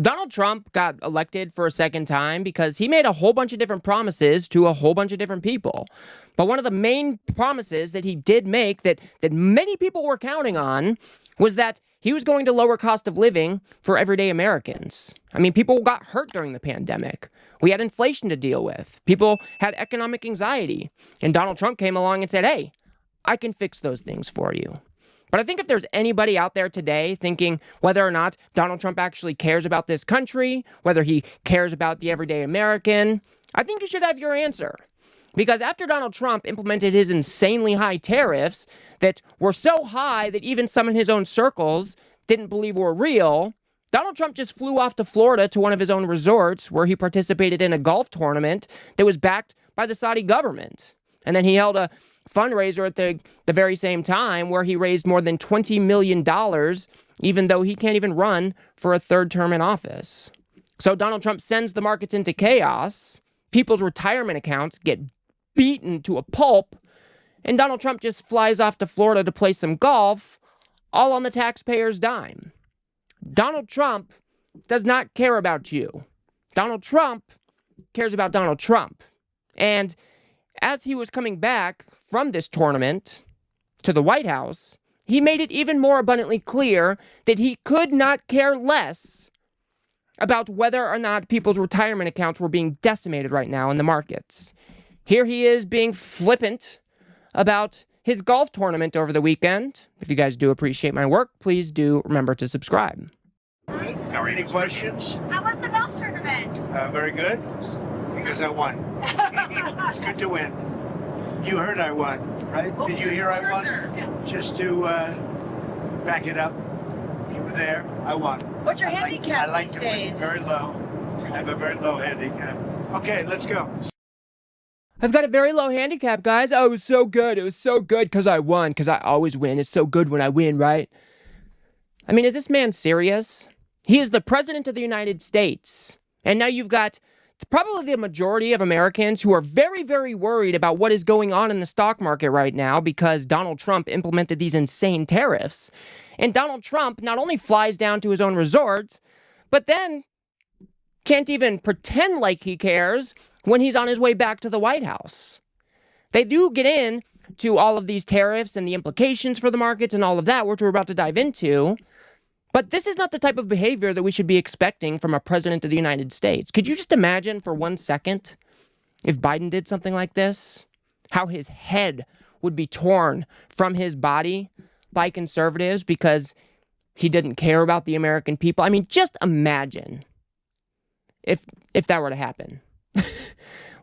Donald Trump got elected for a second time because he made a whole bunch of different promises to a whole bunch of different people. But one of the main promises that he did make that many people were counting on was that he was going to lower cost of living for everyday Americans. I mean, people got hurt during the pandemic. We had inflation to deal with. People had economic anxiety. And Donald Trump came along and said, hey, I can fix those things for you. But I think if there's anybody out there today thinking whether or not Donald Trump actually cares about this country, whether he cares about the everyday American, I think you should have your answer. Because after Donald Trump implemented his insanely high tariffs that were so high that even some in his own circles didn't believe were real, Donald Trump just flew off to Florida to one of his own resorts where he participated in a golf tournament that was backed by the Saudi government. And then he held a fundraiser at the very same time where he raised more than $20 million, even though he can't even run for a third term in office. So Donald Trump sends the markets into chaos. People's retirement accounts get beaten to a pulp. And Donald Trump just flies off to Florida to play some golf, all on the taxpayer's dime. Donald Trump does not care about you. Donald Trump cares about Donald Trump. And as he was coming back from this tournament to the White House, he made it even more abundantly clear that he could not care less about whether or not people's retirement accounts were being decimated right now in the markets. Here he is being flippant about his golf tournament over the weekend. If you guys do appreciate my work, please do remember to subscribe. Any questions? How was the golf tournament? Very good, because I won. It's good to win. You heard I won, right? Oh, Did you hear I won? Yeah. Just to back it up, you were there, I won. What's your handicap I like these to days? win very low. I have a very low handicap. Okay, let's go. I've got a very low handicap, guys. Oh, it was so good. It was so good because I won, because I always win. It's so good when I win, right? I mean, is this man serious? He is the president of the United States. And now you've got probably the majority of Americans who are very, very worried about what is going on in the stock market right now because Donald Trump implemented these insane tariffs. And Donald Trump not only flies down to his own resort, but then can't even pretend like he cares when he's on his way back to the White House. They do get in to all of these tariffs and the implications for the markets and all of that, which we're about to dive into. But this is not the type of behavior that we should be expecting from a president of the United States. Could you just imagine for 1 second if Biden did something like this? How his head would be torn from his body by conservatives because he didn't care about the American people. I mean, just imagine if that were to happen.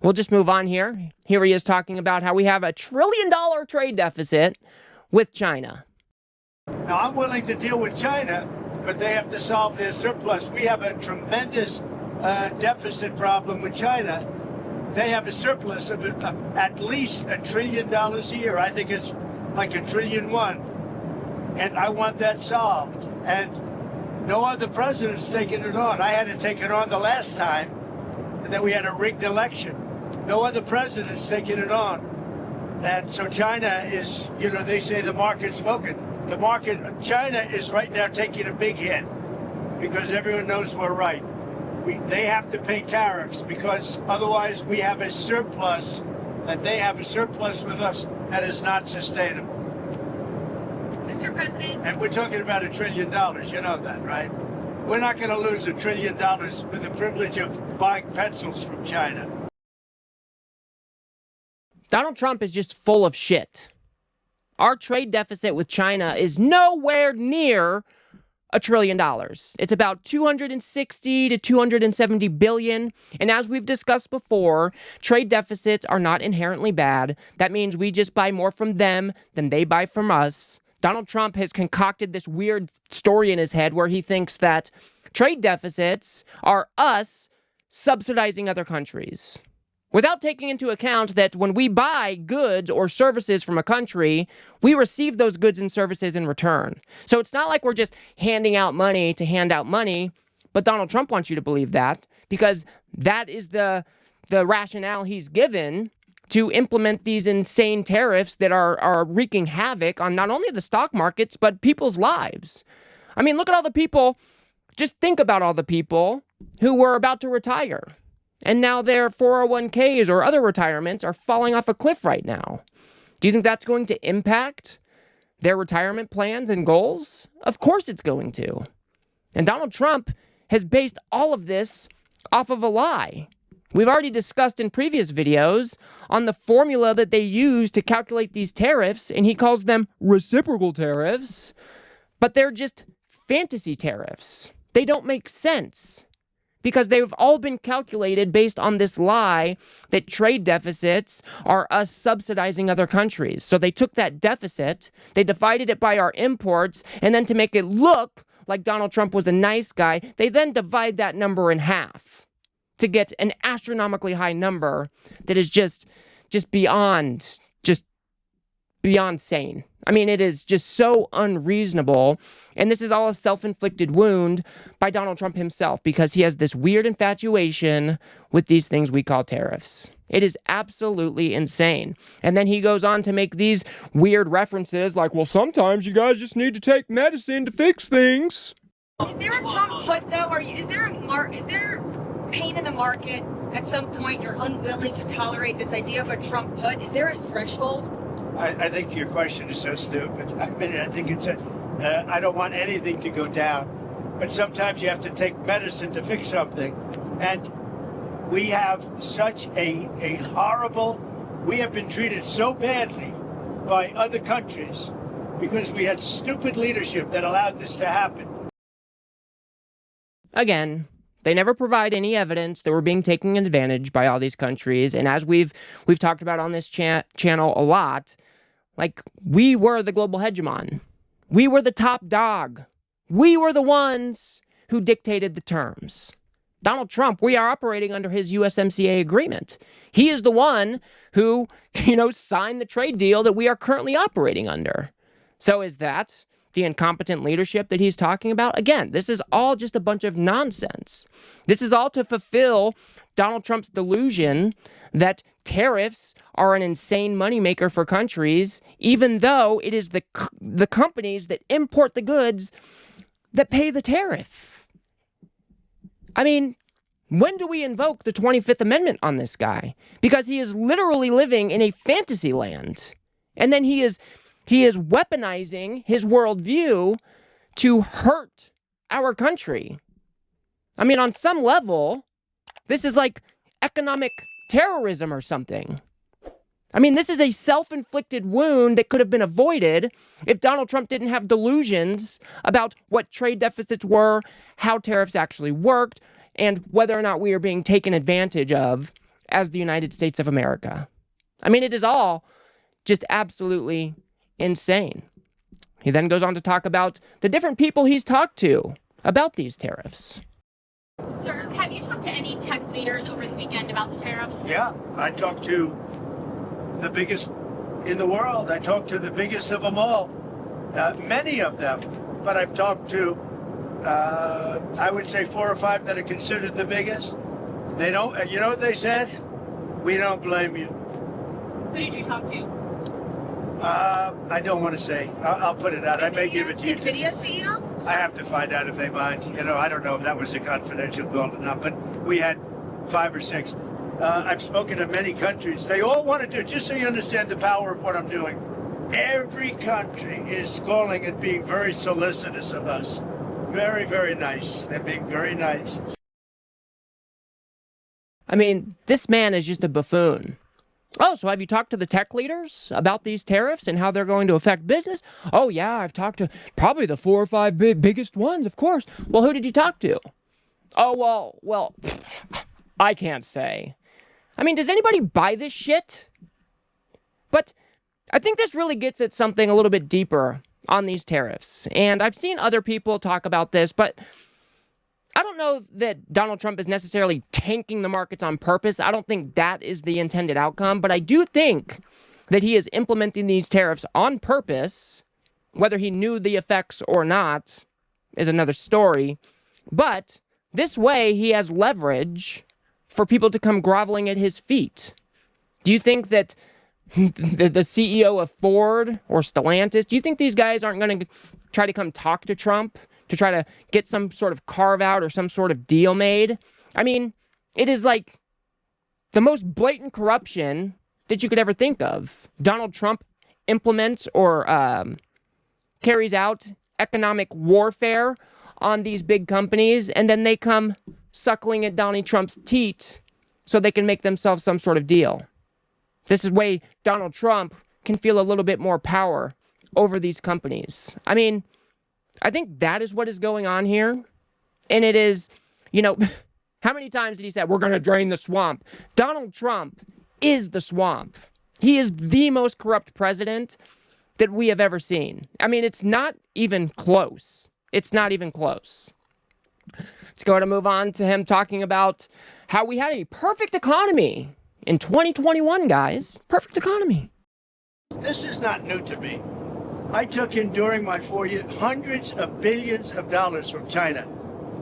We'll just move on here. Here he is talking about how we have $1 trillion trade deficit with China. Now, I'm willing to deal with China, but they have to solve their surplus. We have a tremendous deficit problem with China. They have a surplus of at least $1 trillion a year. I think it's like $1.1 trillion. And I want that solved. And no other president's taken it on. I had to take it on the last time, and then we had a rigged election. No other president's taken it on. And so China is, they say the market's spoken. China is right now taking a big hit because everyone knows we're right. They have to pay tariffs because otherwise we have a surplus, and they have a surplus with us that is not sustainable. Mr. President. And we're talking about $1 trillion. You know that, right? We're not going to lose $1 trillion for the privilege of buying pencils from China. Donald Trump is just full of shit. Our trade deficit with China is nowhere near $1 trillion. It's about 260 to 270 billion. And as we've discussed before, trade deficits are not inherently bad. That means we just buy more from them than they buy from us. Donald Trump has concocted this weird story in his head where he thinks that trade deficits are us subsidizing other countries, without taking into account that when we buy goods or services from a country, we receive those goods and services in return. So it's not like we're just handing out money to hand out money, but Donald Trump wants you to believe that because that is the rationale he's given to implement these insane tariffs that are wreaking havoc on not only the stock markets, but people's lives. I mean, look at all the people Just think about all the people who were about to retire, and now their 401ks or other retirements are falling off a cliff right now. Do you think that's going to impact their retirement plans and goals? Of course it's going to. And Donald Trump has based all of this off of a lie. We've already discussed in previous videos on the formula that they use to calculate these tariffs, and he calls them reciprocal tariffs, but they're just fantasy tariffs. They don't make sense because they've all been calculated based on this lie that trade deficits are us subsidizing other countries. So they took that deficit, they divided it by our imports, and then to make it look like Donald Trump was a nice guy, they then divide that number in half to get an astronomically high number that is just beyond sane. I mean, it is just so unreasonable. And this is all a self-inflicted wound by Donald Trump himself because he has this weird infatuation with these things we call tariffs. It is absolutely insane. And then he goes on to make these weird references like, well, sometimes you guys just need to take medicine to fix things. Is there a Trump put though? Is there pain in the market? At some point, you're unwilling to tolerate this idea of a Trump put. Is there a threshold? I think your question is so stupid. I mean, I think I don't want anything to go down. But sometimes you have to take medicine to fix something. And we have such a horrible, we have been treated so badly by other countries because we had stupid leadership that allowed this to happen. Again, they never provide any evidence that we're being taken advantage by all these countries. And as we've talked about on this channel a lot, like, we were the global hegemon. We were the top dog. We were the ones who dictated the terms. Donald Trump, we are operating under his USMCA agreement. He is the one who, signed the trade deal that we are currently operating under. So is that the incompetent leadership that he's talking about? Again, this is all just a bunch of nonsense. This is all to fulfill Donald Trump's delusion that tariffs are an insane moneymaker for countries, even though it is the companies that import the goods that pay the tariff. I mean, when do we invoke the 25th Amendment on this guy? Because he is literally living in a fantasy land. And then he is weaponizing his worldview to hurt our country. I mean, on some level, this is like economic terrorism or something. I mean, this is a self-inflicted wound that could have been avoided if Donald Trump didn't have delusions about what trade deficits were, how tariffs actually worked, and whether or not we are being taken advantage of as the United States of America. I mean, it is all just absolutely insane. He then goes on to talk about the different people he's talked to about these tariffs. Sir, have you talked to any tech leaders over the weekend about the tariffs? Yeah, I talked to the biggest in the world. I talked to the biggest of them all, many of them. But I've talked to, I would say 4 or 5 that are considered the biggest. They don't, you know what they said? We don't blame you. Who did you talk to? I don't want to say. I'll put it out. I may give it to you. NVIDIA CEO? I have to find out if they mind. I don't know if that was a confidential call or not, but we had 5 or 6. I've spoken to many countries. They all want to do, just so you understand the power of what I'm doing. Every country is calling and being very solicitous of us. Very, very nice. They're being very nice. I mean, this man is just a buffoon. Oh, so have you talked to the tech leaders about these tariffs and how they're going to affect business? Oh, yeah, I've talked to probably the 4 or 5 biggest ones, of course. Well, who did you talk to? Oh, well, I can't say. I mean, does anybody buy this shit? But I think this really gets at something a little bit deeper on these tariffs. And I've seen other people talk about this, but I don't know that Donald Trump is necessarily tanking the markets on purpose. I don't think that is the intended outcome, but I do think that he is implementing these tariffs on purpose. Whether he knew the effects or not is another story. But this way, he has leverage for people to come groveling at his feet. Do you think that the CEO of Ford or Stellantis, do you think these guys aren't going to try to come talk to Trump to try to get some sort of carve out or some sort of deal made. I mean, it is like the most blatant corruption that you could ever think of. Donald Trump implements or carries out economic warfare on these big companies, and then they come suckling at Donald Trump's teat so they can make themselves some sort of deal. This is way Donald Trump can feel a little bit more power over these companies. I mean, I think that is what is going on here. And it is, how many times did he say, we're going to drain the swamp? Donald Trump is the swamp. He is the most corrupt president that we have ever seen. I mean, it's not even close. It's not even close. Let's go ahead and move on to him talking about how we had a perfect economy in 2021, guys. Perfect economy. This is not new to me. I took in during my 4 years hundreds of billions of dollars from China.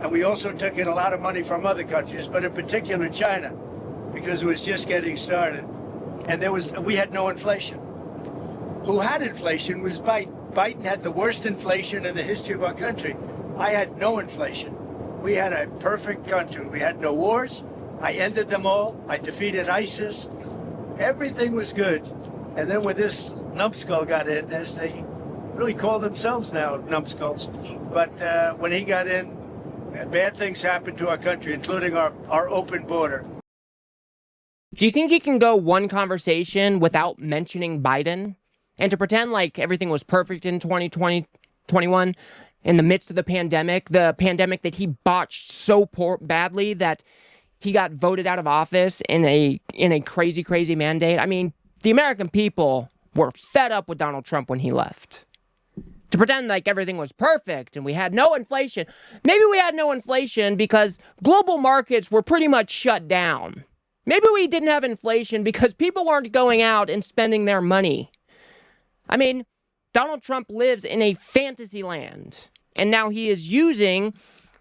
And we also took in a lot of money from other countries, but in particular China, because it was just getting started. And we had no inflation. Who had inflation was Biden. Biden had the worst inflation in the history of our country. I had no inflation. We had a perfect country. We had no wars. I ended them all. I defeated ISIS. Everything was good. And then when this numbskull got in, as they really call themselves now, numbskulls, but when he got in, bad things happened to our country, including our open border. Do you think he can go one conversation without mentioning Biden? And to pretend like everything was perfect in 2021 in the midst of the pandemic that he botched so badly that he got voted out of office in a crazy mandate. I mean, the American people were fed up with Donald Trump when he left. To pretend like everything was perfect and we had no inflation. Maybe we had no inflation because global markets were pretty much shut down. Maybe we didn't have inflation because people weren't going out and spending their money. I mean, Donald Trump lives in a fantasy land, and now he is using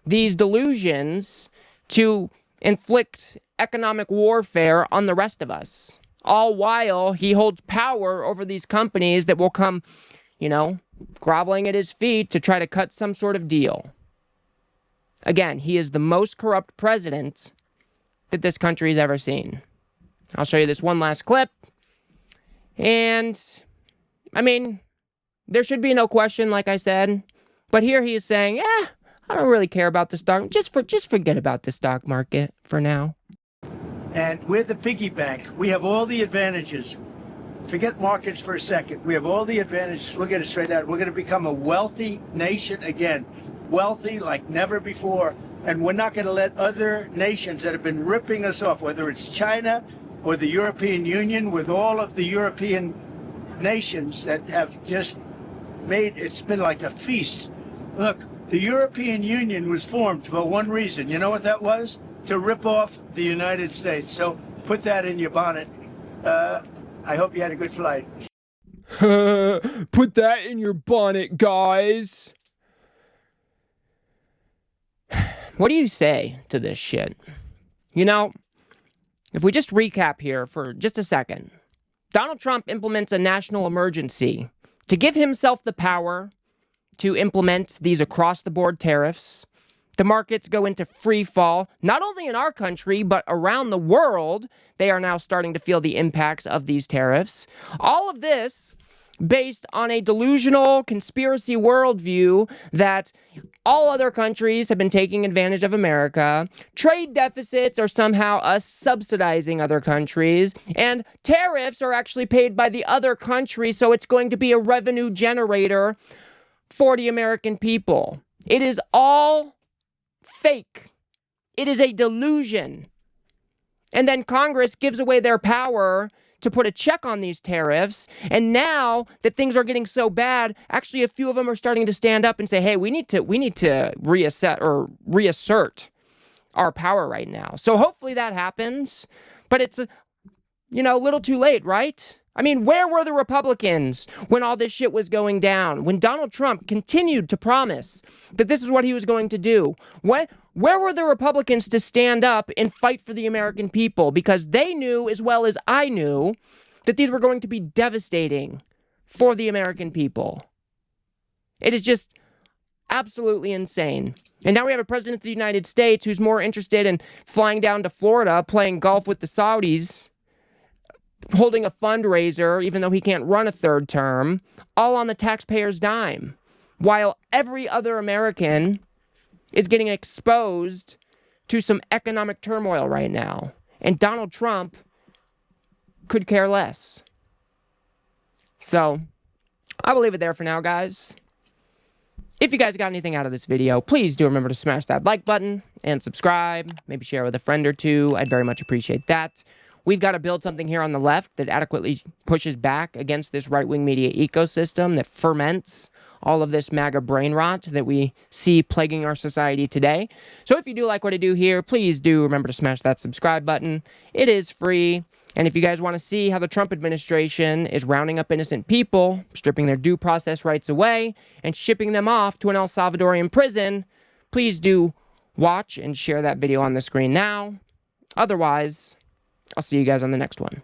these delusions to inflict economic warfare on the rest of us, all while he holds power over these companies that will come, groveling at his feet to try to cut some sort of deal. Again, he is the most corrupt president that this country has ever seen. I'll show you this one last clip, and I mean, there should be no question, like I said, but here he is saying, I don't really care about the stock. Just forget about the stock market for now. And we're the piggy bank. We have all the advantages. Forget markets for a second. We have all the advantages. We'll get it straight out. We're going to become a wealthy nation again. Wealthy like never before. And we're not going to let other nations that have been ripping us off, whether it's China or the European Union, with all of the European nations that have just it's been like a feast. Look, the European Union was formed for one reason. You know what that was? To rip off the United States. So put that in your bonnet. I hope you had a good flight. Put that in your bonnet, guys. What do you say to this shit? If we just recap here for just a second. Donald Trump implements a national emergency to give himself the power to implement these across-the-board tariffs. The markets go into free fall, not only in our country, but around the world. They are now starting to feel the impacts of these tariffs. All of this based on a delusional conspiracy worldview that all other countries have been taking advantage of America. Trade deficits are somehow us subsidizing other countries, and tariffs are actually paid by the other country, so it's going to be a revenue generator for the American people. It is all fake. It is a delusion. And then Congress gives away their power to put a check on these tariffs. And now that things are getting so bad, actually a few of them are starting to stand up and say, hey, we need to reassert our power right now. So hopefully that happens. But it's, a little too late, right? I mean, where were the Republicans when all this shit was going down? When Donald Trump continued to promise that this is what he was going to do? Where were the Republicans to stand up and fight for the American people? Because they knew, as well as I knew, that these were going to be devastating for the American people. It is just Absolutely insane. And now we have a president of the United States who's more interested in flying down to Florida, playing golf with the Saudis, holding a fundraiser, even though he can't run a third term, all on the taxpayer's dime, while every other American is getting exposed to some economic turmoil right now. And Donald Trump could care less. So, I will leave it there for now, guys. If you guys got anything out of this video, please do remember to smash that like button and subscribe. Maybe share with a friend or two. I'd very much appreciate that. We've got to build something here on the left that adequately pushes back against this right-wing media ecosystem that ferments all of this MAGA brain rot that we see plaguing our society today. So if you do like what I do here, please do remember to smash that subscribe button. It is free. And if you guys want to see how the Trump administration is rounding up innocent people, stripping their due process rights away, and shipping them off to an El Salvadorian prison, please do watch and share that video on the screen now. Otherwise, I'll see you guys on the next one.